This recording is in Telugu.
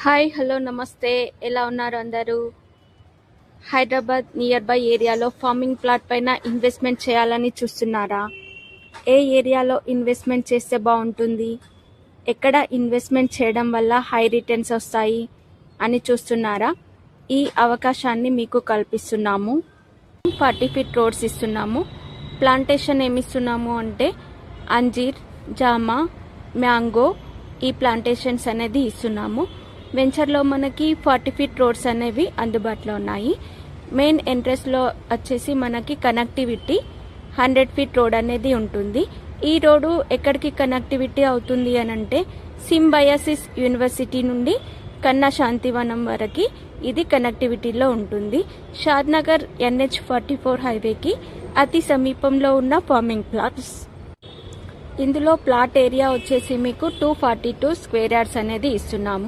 హాయ్ హలో నమస్తే, ఎలా ఉన్నారు అందరూ? హైదరాబాద్ నియర్ బై ఏరియాలో ఫార్మింగ్ ప్లాట్ పైన ఇన్వెస్ట్మెంట్ చేయాలని చూస్తున్నారా? ఏ ఏరియాలో ఇన్వెస్ట్మెంట్ చేస్తే బాగుంటుంది, ఎక్కడ ఇన్వెస్ట్మెంట్ చేయడం వల్ల హై రిటర్న్స్ వస్తాయి అని చూస్తున్నారా? ఈ అవకాశాన్ని మీకు కల్పిస్తున్నాము. 40 ఫీట్ రోడ్స్ ఇస్తున్నాము. ప్లాంటేషన్ ఏమి ఇస్తున్నాము అంటే అంజీర్, జామా, మ్యాంగో ఈ ప్లాంటేషన్స్ అనేది ఇస్తున్నాము. వెంచర్లో మనకి 40 ఫీట్ రోడ్స్ అనేవి అందుబాటులో ఉన్నాయి. మెయిన్ ఎంట్రెన్స్లో వచ్చేసి మనకి కనెక్టివిటీ 100 ఫీట్ రోడ్ అనేది ఉంటుంది. ఈ రోడ్డు ఎక్కడికి కనెక్టివిటీ అవుతుంది అని అంటే సింబయాసిస్ యూనివర్సిటీ నుండి కన్నా శాంతివనం వరకు ఇది కనెక్టివిటీలో ఉంటుంది. షాద్నగర్ NH44 హైవేకి అతి సమీపంలో ఉన్న ఫార్మింగ్ ప్లాట్స్. ఇందులో ప్లాట్ ఏరియా వచ్చేసి మీకు 242 స్క్వేర్ యార్డ్స్ అనేది ఇస్తున్నాము.